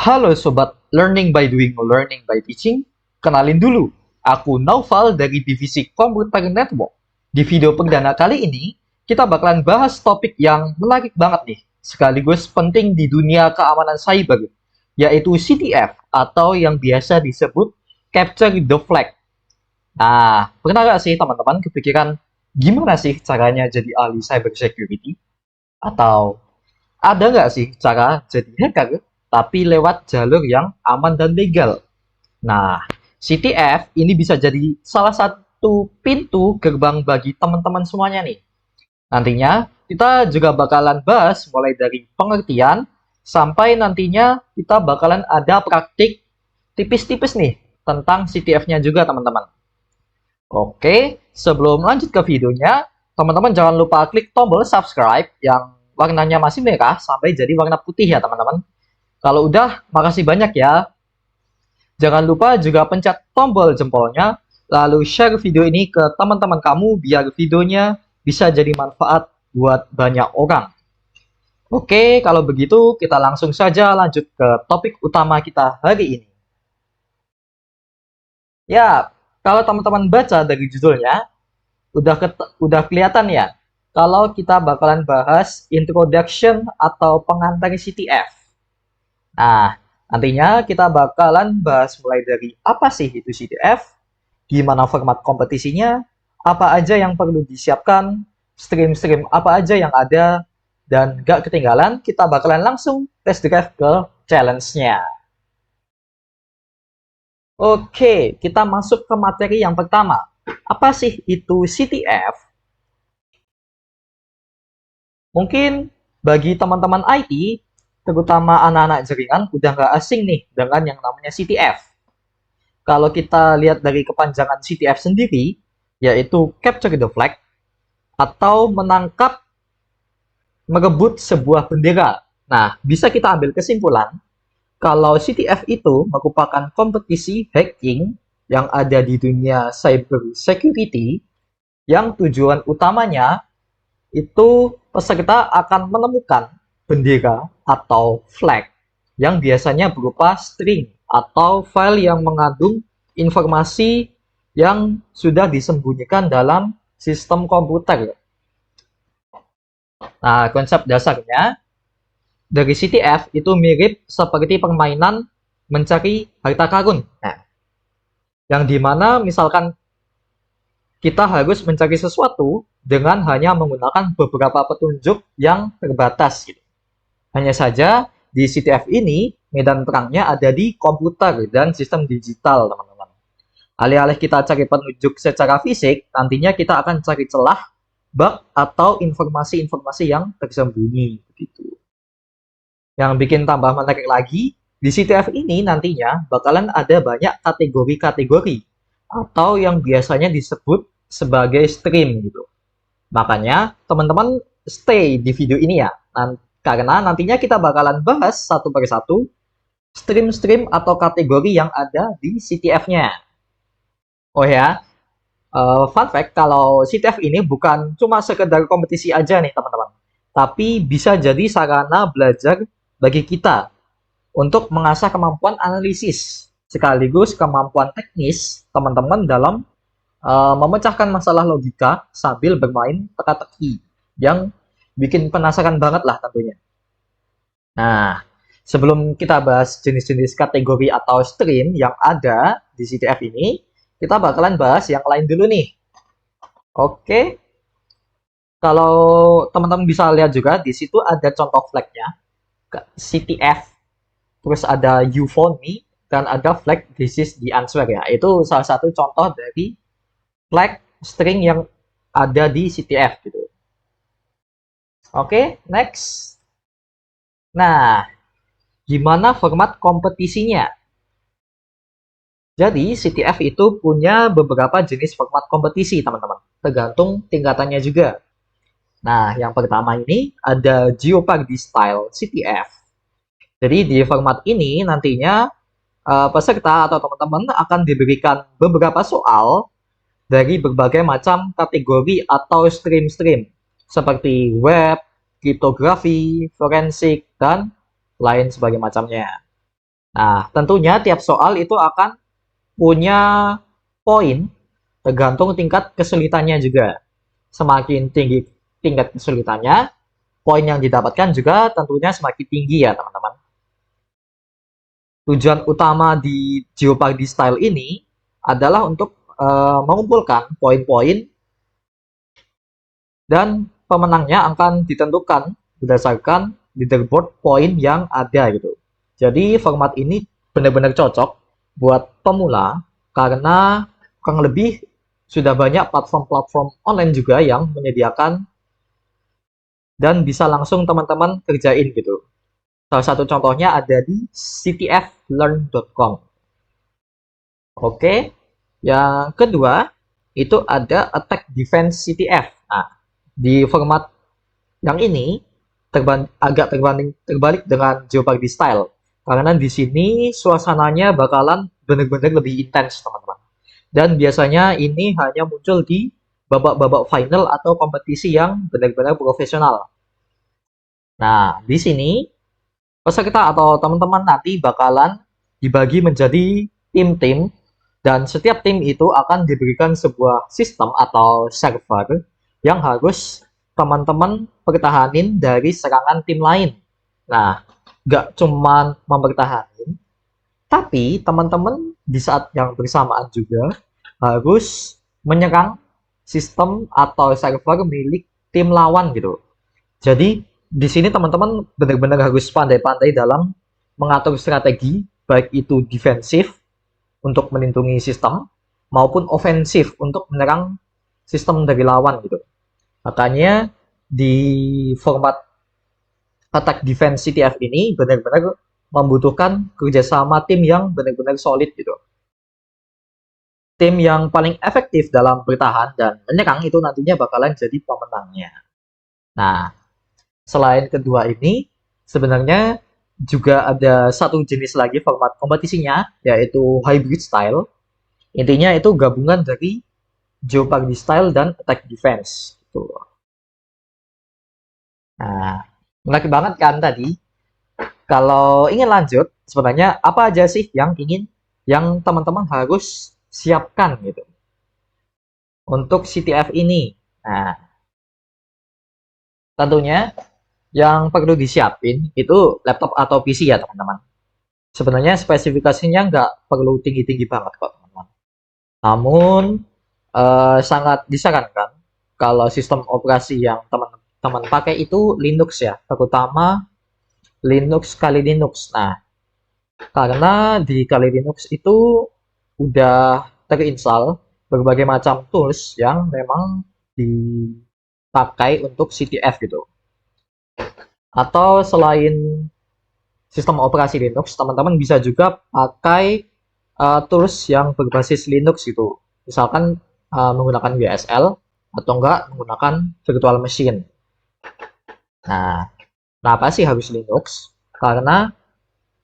Halo Sobat Learning by Doing, Learning by Teaching. Kenalin dulu, aku Naufal dari Divisi Komputer Network. Di video perdana kali ini, kita bakalan bahas topik yang menarik banget nih, sekaligus penting di dunia keamanan cyber, yaitu CTF atau yang biasa disebut Capture the Flag. Nah, pernah nggak sih teman-teman kepikiran gimana sih caranya jadi ahli cyber security? Atau ada nggak sih cara jadi hacker, tapi lewat jalur yang aman dan legal? Nah, CTF ini bisa jadi salah satu pintu gerbang bagi teman-teman semuanya nih. Nantinya, kita juga bakalan bahas mulai dari pengertian, sampai nantinya kita bakalan ada praktik tipis-tipis nih tentang CTF-nya juga teman-teman. Oke, sebelum lanjut ke videonya, teman-teman jangan lupa klik tombol subscribe yang warnanya masih merah sampai jadi warna putih ya teman-teman. Kalau udah, makasih banyak ya. Jangan lupa juga pencet tombol jempolnya, lalu share video ini ke teman-teman kamu biar videonya bisa jadi manfaat buat banyak orang. Oke, kalau begitu kita langsung saja lanjut ke topik utama kita hari ini. Ya, kalau teman-teman baca dari judulnya, udah kelihatan ya kalau kita bakalan bahas introduction atau pengantar CTF. Nah, nantinya kita bakalan bahas mulai dari apa sih itu CTF, gimana format kompetisinya, apa aja yang perlu disiapkan, stream-stream apa aja yang ada, dan gak ketinggalan kita bakalan langsung test drive ke challenge-nya. Oke, kita masuk ke materi yang pertama. Apa sih itu CTF? Mungkin bagi teman-teman IT, terutama anak-anak jaringan, udah nggak asing nih dengan yang namanya CTF. Kalau kita lihat dari kepanjangan CTF sendiri, yaitu Capture the Flag, atau menangkap, merebut sebuah bendera. Nah, bisa kita ambil kesimpulan, kalau CTF itu merupakan kompetisi hacking yang ada di dunia cyber security, yang tujuan utamanya itu peserta akan menemukan bendera atau flag yang biasanya berupa string atau file yang mengandung informasi yang sudah disembunyikan dalam sistem komputer. Nah, konsep dasarnya dari CTF itu mirip seperti permainan mencari harta karun. Nah, yang dimana misalkan kita harus mencari sesuatu dengan hanya menggunakan beberapa petunjuk yang terbatas. Gitu. Hanya saja di CTF ini medan perangnya ada di komputer dan sistem digital, teman-teman. Alih-alih kita cari petunjuk secara fisik, nantinya kita akan cari celah, bug, atau informasi-informasi yang tersembunyi. Begitu. Yang bikin tambah menarik lagi, di CTF ini nantinya bakalan ada banyak kategori-kategori atau yang biasanya disebut sebagai stream gitu. Makanya teman-teman stay di video ini ya, karena nantinya kita bakalan bahas satu persatu stream-stream atau kategori yang ada di CTF-nya. Oh ya, fun fact kalau CTF ini bukan cuma sekedar kompetisi aja nih teman-teman, tapi bisa jadi sarana belajar bagi kita untuk mengasah kemampuan analisis sekaligus kemampuan teknis teman-teman dalam memecahkan masalah logika sambil bermain teka-teki yang bikin penasaran banget lah tentunya. Nah, sebelum kita bahas jenis-jenis kategori atau stream yang ada di CTF ini, kita bakalan bahas yang lain dulu nih. Oke, kalau teman-teman bisa lihat juga di situ ada contoh flagnya, CTF, terus ada you found me, dan ada flag this is the answer ya. Itu salah satu contoh dari flag string yang ada di CTF gitu. Oke, next. Nah, gimana format kompetisinya? Jadi, CTF itu punya beberapa jenis format kompetisi, teman-teman. Tergantung tingkatannya juga. Nah, yang pertama ini ada Jeopardy Style CTF. Jadi, di format ini nantinya peserta atau teman-teman akan diberikan beberapa soal dari berbagai macam kategori atau stream-stream seperti web, kriptografi, forensik, dan lain sebagainya macamnya. Nah, tentunya tiap soal itu akan punya poin tergantung tingkat kesulitannya juga. Semakin tinggi tingkat kesulitannya, poin yang didapatkan juga tentunya semakin tinggi ya, teman-teman. Tujuan utama di Jeopardy style ini adalah untuk mengumpulkan poin-poin dan pemenangnya akan ditentukan berdasarkan leaderboard poin yang ada gitu. Jadi format ini benar-benar cocok buat pemula karena kurang lebih sudah banyak platform-platform online juga yang menyediakan dan bisa langsung teman-teman kerjain gitu. Salah satu contohnya ada di ctflearn.com. Oke, yang kedua itu ada Attack Defense CTF. Nah, di format yang ini agak terbalik dengan Jeopardy style. Karena di sini suasananya bakalan benar-benar lebih intens, teman-teman. Dan biasanya ini hanya muncul di babak-babak final atau kompetisi yang benar-benar profesional. Nah, di sini peserta atau teman-teman nanti bakalan dibagi menjadi tim-tim dan setiap tim itu akan diberikan sebuah sistem atau server yang harus teman-teman pertahanin dari serangan tim lain. Nah, nggak cuman mempertahankan, tapi teman-teman di saat yang bersamaan juga harus menyerang sistem atau server milik tim lawan gitu. Jadi di sini teman-teman benar-benar harus pandai-pandai dalam mengatur strategi, baik itu defensif untuk melindungi sistem maupun ofensif untuk menyerang sistem dari lawan gitu. Makanya di format attack defense CTF ini benar-benar membutuhkan kerjasama tim yang benar-benar solid gitu. Tim yang paling efektif dalam bertahan dan menyerang itu nantinya bakalan jadi pemenangnya. Nah, selain kedua ini, sebenarnya juga ada satu jenis lagi format kompetisinya, yaitu hybrid style. Intinya itu gabungan dari Jeopardy style dan attack defense. Gitu. Nah, menarik banget kan tadi. Kalau ingin lanjut, sebenarnya apa aja sih yang teman-teman harus siapkan gitu untuk CTF ini. Nah, tentunya yang perlu disiapin itu laptop atau PC ya teman-teman. Sebenarnya spesifikasinya nggak perlu tinggi-tinggi banget kok teman-teman. Namun sangat disarankan kalau sistem operasi yang teman-teman pakai itu Linux ya, terutama Linux Kali Linux. Nah, karena di Kali Linux itu udah terinstall berbagai macam tools yang memang dipakai untuk CTF gitu. Atau selain sistem operasi Linux, teman-teman bisa juga pakai tools yang berbasis Linux gitu. Misalkan menggunakan WSL atau enggak menggunakan virtual machine. Nah, kenapa sih harus Linux? Karena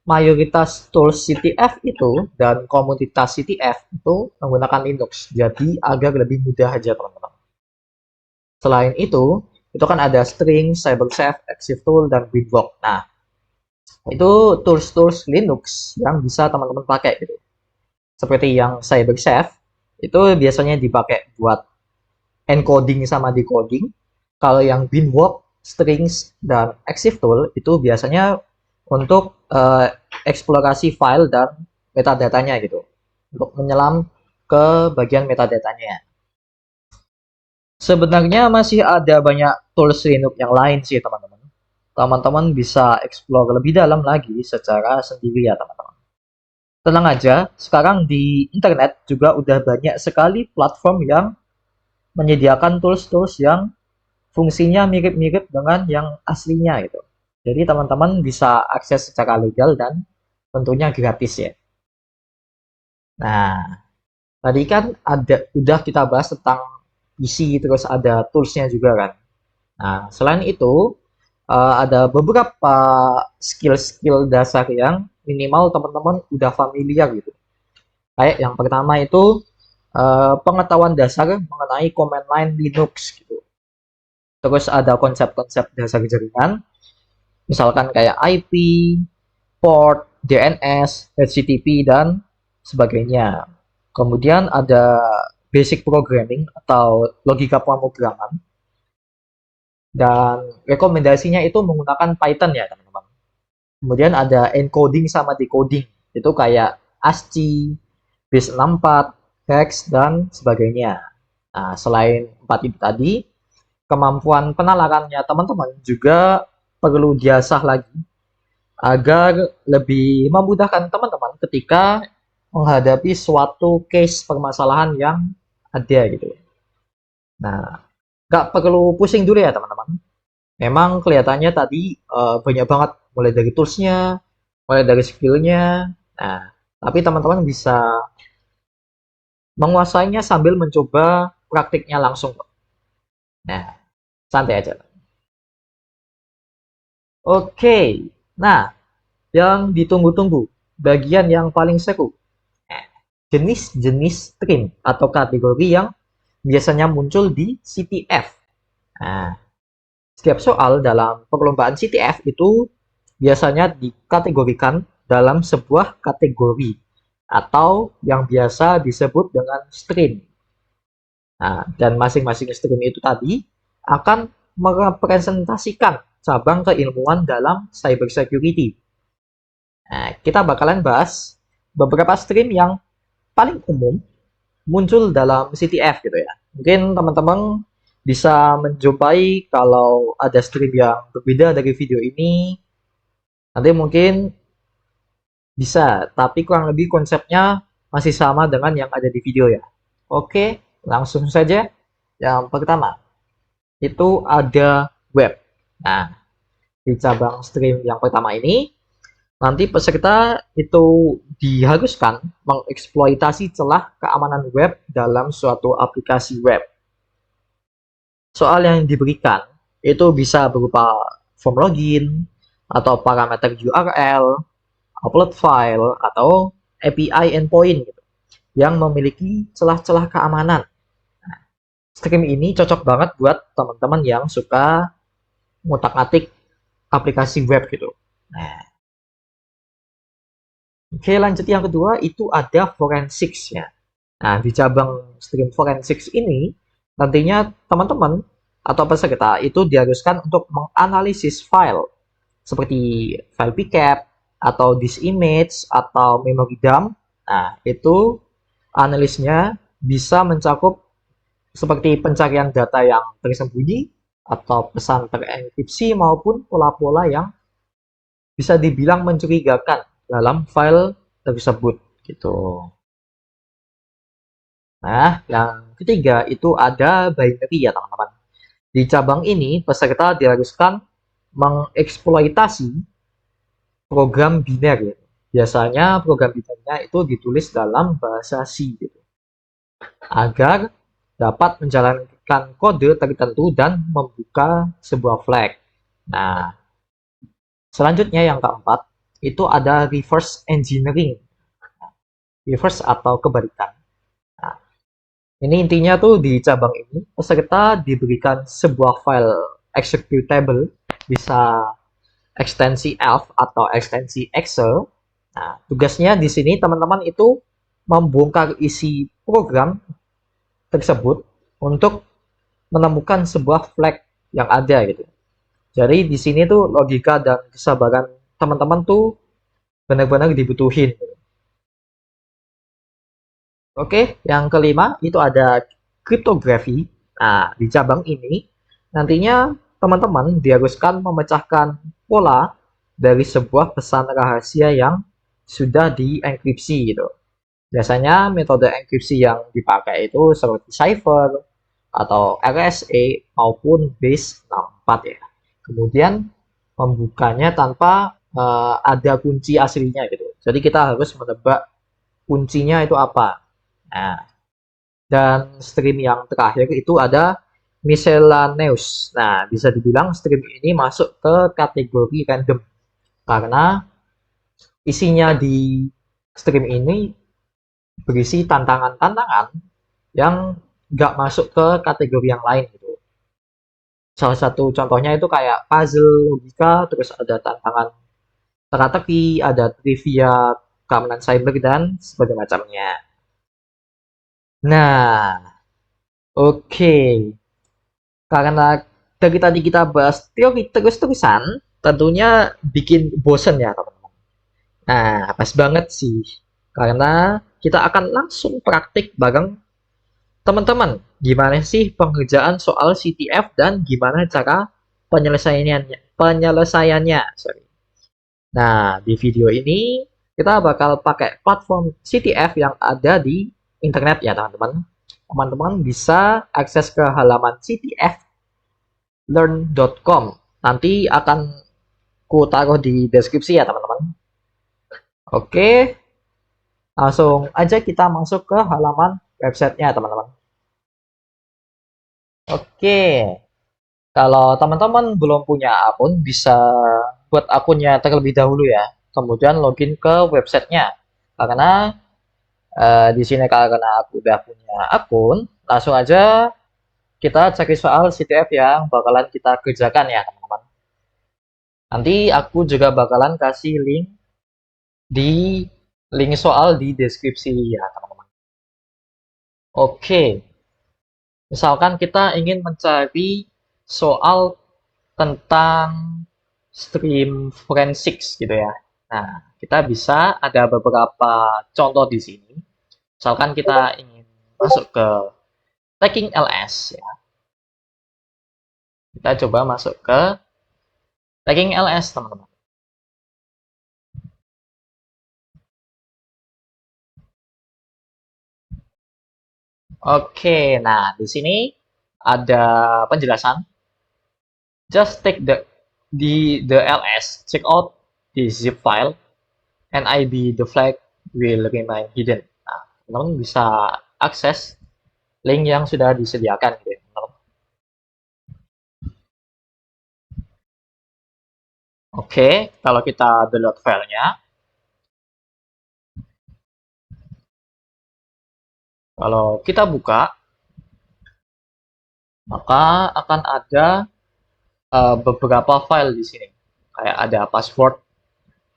mayoritas tools CTF itu dan komunitas CTF itu menggunakan Linux. Jadi agak lebih mudah aja teman-teman. Selain itu kan ada String, CyberChef, ExifTool, dan Winvoke. Nah, itu tools-tools Linux yang bisa teman-teman pakai gitu. Seperti yang CyberChef, itu biasanya dipakai buat encoding sama decoding. Kalau yang Winvoke, Strings, dan ExifTool itu biasanya untuk eksplorasi file dan metadatanya gitu. Untuk menyelam ke bagian metadatanya. Sebenarnya masih ada banyak tools Linux yang lain sih teman-teman. Teman-teman bisa explore lebih dalam lagi secara sendiri ya teman-teman. Tenang aja, sekarang di internet juga udah banyak sekali platform yang menyediakan tools-tools yang fungsinya mirip-mirip dengan yang aslinya gitu. Jadi teman-teman bisa akses secara legal dan tentunya gratis ya. Nah, tadi kan udah kita bahas tentang PC terus ada toolsnya juga kan. Nah, selain itu ada beberapa skill-skill dasar yang minimal teman-teman udah familiar gitu. Kayak yang pertama itu pengetahuan dasar mengenai command line Linux gitu. Terus ada konsep-konsep dasar jaringan, misalkan kayak IP, port, DNS, HTTP, dan sebagainya. Kemudian ada basic programming atau logika pemrograman, dan rekomendasinya itu menggunakan Python ya teman-teman. Kemudian ada encoding sama decoding, itu kayak ASCII, base64, hex, dan sebagainya. Nah, selain 4 itu tadi, kemampuan penalarannya teman-teman juga perlu diasah lagi agar lebih memudahkan teman-teman ketika menghadapi suatu case permasalahan yang ada gitu. Nah, nggak perlu pusing dulu ya teman-teman. Memang kelihatannya tadi banyak banget, mulai dari toolsnya, mulai dari skillnya. Nah, tapi teman-teman bisa menguasainya sambil mencoba praktiknya langsung. Nah, santai aja. Oke, nah yang ditunggu-tunggu, bagian yang paling seru. Nah, jenis-jenis stream atau kategori yang biasanya muncul di CTF. Nah, setiap soal dalam perlombaan CTF itu biasanya dikategorikan dalam sebuah kategori atau yang biasa disebut dengan stream. Nah, dan masing-masing stream itu tadi akan merepresentasikan cabang keilmuan dalam cybersecurity. Nah, kita bakalan bahas beberapa stream yang paling umum muncul dalam CTF gitu ya. Mungkin teman-teman bisa menjumpai kalau ada stream yang berbeda dari video ini, nanti mungkin bisa, tapi kurang lebih konsepnya masih sama dengan yang ada di video ya. Oke, langsung saja. Yang pertama, itu ada web. Nah, di cabang stream yang pertama ini, nanti peserta itu diharuskan mengeksploitasi celah keamanan web dalam suatu aplikasi web. Soal yang diberikan itu bisa berupa form login, atau parameter URL, upload file, atau API endpoint gitu, yang memiliki celah-celah keamanan. Nah, stream ini cocok banget buat teman-teman yang suka ngutak-ngatik aplikasi web gitu. Nah, oke, lanjut yang kedua itu ada forensics ya. Nah, di cabang stream forensics ini nantinya teman-teman atau peserta itu diharuskan untuk menganalisis file seperti file pcap atau disk image atau memory dump. Nah, itu analisnya bisa mencakup seperti pencarian data yang tersembunyi atau pesan terenkripsi maupun pola-pola yang bisa dibilang mencurigakan dalam file tersebut gitu. Nah, yang ketiga itu ada binary ya teman-teman. Di cabang ini peserta diharuskan mengeksploitasi program biner gitu. Biasanya program binernya itu ditulis dalam bahasa C gitu, agar dapat menjalankan kode tertentu dan membuka sebuah flag. Nah, selanjutnya yang keempat itu ada reverse engineering. Reverse atau kebalikan. Nah, ini intinya tuh di cabang ini peserta diberikan sebuah file executable, bisa ekstensi ELF atau ekstensi Excel. Nah, tugasnya di sini teman-teman itu membongkar isi program tersebut untuk menemukan sebuah flag yang ada gitu. Jadi di sini tuh logika dan kesabaran teman-teman tuh benar-benar dibutuhin. Oke, yang kelima itu ada kriptografi. Nah, di cabang ini nantinya teman-teman diharuskan memecahkan pola dari sebuah pesan rahasia yang sudah dienkripsi gitu. Biasanya metode enkripsi yang dipakai itu seperti cipher atau RSA maupun base64 ya. Kemudian membukanya tanpa ada kunci aslinya gitu. Jadi kita harus menebak kuncinya itu apa. Nah, dan stream yang terakhir itu ada miscellaneous. Nah, bisa dibilang stream ini masuk ke kategori random karena isinya di stream ini berisi tantangan-tantangan yang nggak masuk ke kategori yang lain gitu. Salah satu contohnya itu kayak puzzle logika, terus ada tantangan teka-teki, ada trivia keamanan cyber dan sebagainya macamnya. Nah, oke. Karena dari tadi kita bahas teori terus-terusan, tentunya bikin bosen ya teman-teman. Nah, pas banget sih. Karena kita akan langsung praktik bareng teman-teman. Gimana sih pengerjaan soal CTF dan gimana cara penyelesaiannya. Sorry. Nah, di video ini kita bakal pakai platform CTF yang ada di internet ya teman-teman. Teman-teman bisa akses ke halaman ctflearn.com. Nanti akan ku taruh di deskripsi ya teman-teman. Oke, langsung aja kita masuk ke halaman websitenya teman-teman. Oke, kalau teman-teman belum punya akun, bisa buat akunnya terlebih dahulu ya. Kemudian login ke websitenya. Karena di sini karena aku udah punya akun, langsung aja kita cari soal CTF yang bakalan kita kerjakan ya teman-teman. Nanti aku juga bakalan kasih di link soal di deskripsi ya teman-teman. Oke, misalkan kita ingin mencari soal tentang stream forensics gitu ya. Nah, kita bisa ada beberapa contoh di sini. Misalkan kita ingin masuk ke Tagging LS ya. Kita coba masuk ke Tagging LS teman-teman. Oke, nah di sini ada penjelasan. Just take the LS, check out the zip file, NIB the flag will remain hidden. Nah, teman-teman bisa akses link yang sudah disediakan gitu ya, teman-teman. Oke, kalau kita download filenya, kalau kita buka, maka akan ada beberapa file di sini. Kayak ada password,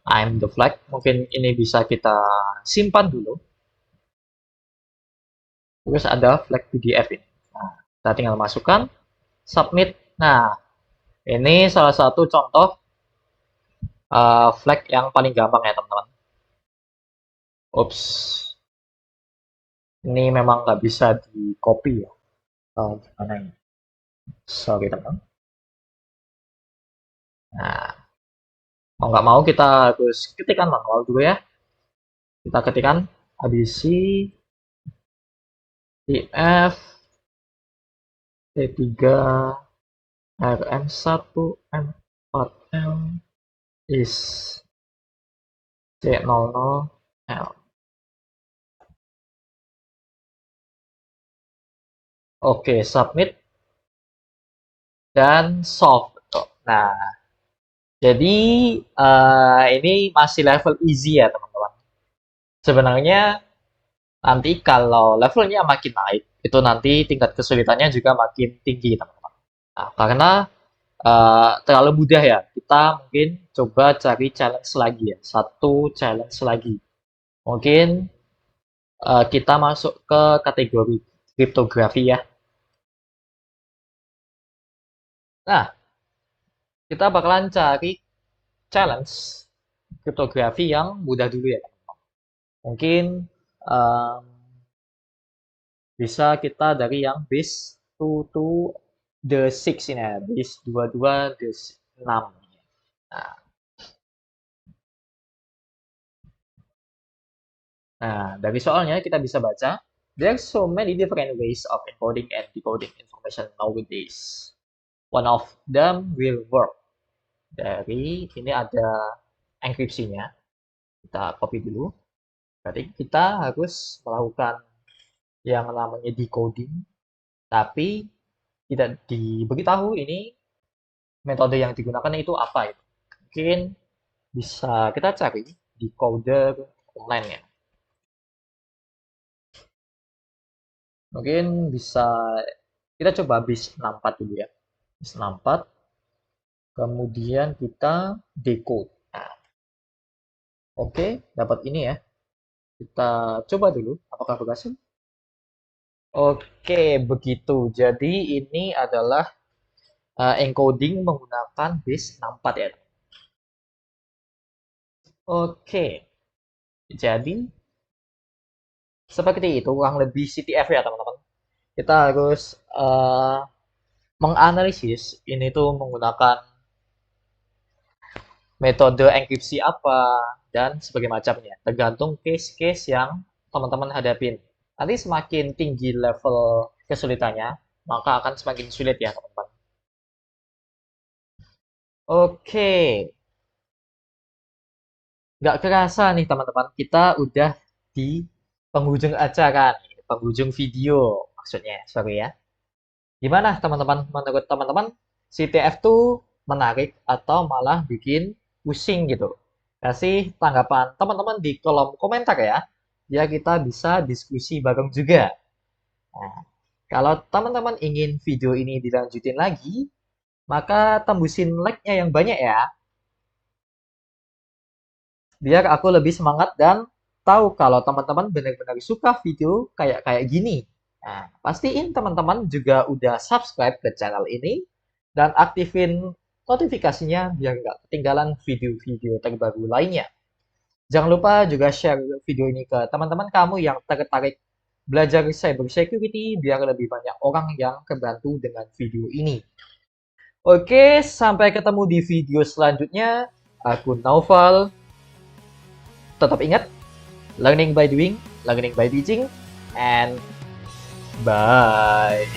I'm the flag. Mungkin ini bisa kita simpan dulu. Terus ada flag PDF ini. Nah, kita tinggal masukkan, submit. Nah, ini salah satu contoh flag yang paling gampang ya teman-teman. Ups, ini memang nggak bisa di copy ya. Gimana ini? Sorry teman. Nah, mau nggak mau kita harus ketikkan manual dulu ya. Kita ketikkan ABC TF T3 RM1 M4L is C00L. Oke, submit dan solve. Nah, jadi ini masih level easy ya teman-teman. Sebenarnya nanti kalau levelnya makin naik, itu nanti tingkat kesulitannya juga makin tinggi teman-teman. Nah, karena terlalu mudah ya, kita mungkin coba cari challenge lagi ya, satu challenge lagi. Mungkin kita masuk ke kategori kriptografi ya. Nah, kita bakalan cari challenge kriptografi yang mudah dulu ya. Mungkin um, bisa kita dari yang base 2 to the 6 ini ya, base 22 the 6. Nah, dari soalnya kita bisa baca, there's so many different ways of encoding and decoding information nowadays. One of them will work. Dari ini ada enkripsinya. Kita copy dulu. Berarti kita harus melakukan yang namanya decoding, tapi tidak diberitahu ini metode yang digunakan itu apa itu. Mungkin bisa kita cari decoder online ya. Mungkin bisa kita coba base 64 dulu ya. Base 64, kemudian kita decode. Nah, Oke, dapat ini ya. Kita coba dulu apakah berhasil. Oke, begitu. Jadi ini adalah encoding menggunakan base 64 ya. Oke, jadi seperti itu kurang lebih CTF ya teman-teman. Kita harus menganalisis ini tuh menggunakan metode enkripsi apa dan sebagainya macamnya. Tergantung case-case yang teman-teman hadapin. Nanti semakin tinggi level kesulitannya, maka akan semakin sulit ya teman-teman. Oke, nggak kerasa nih teman-teman, kita udah di penghujung acara nih, penghujung video maksudnya, sorry ya. Gimana teman-teman, menurut teman-teman, CTF tuh menarik atau malah bikin pusing gitu? Kasih tanggapan teman-teman di kolom komentar ya, biar kita bisa diskusi bareng juga. Nah, kalau teman-teman ingin video ini dilanjutin lagi, maka tembusin like-nya yang banyak ya, biar aku lebih semangat dan tahu kalau teman-teman benar-benar suka video kayak kayak gini. Nah, pastiin teman-teman juga udah subscribe ke channel ini dan aktifin notifikasinya biar nggak ketinggalan video-video terbaru lainnya. Jangan lupa juga share video ini ke teman-teman kamu yang tertarik belajar cyber security biar lebih banyak orang yang terbantu dengan video ini. Oke, sampai ketemu di video selanjutnya. Aku Naufal. Tetap ingat, learning by doing, learning by teaching, and bye.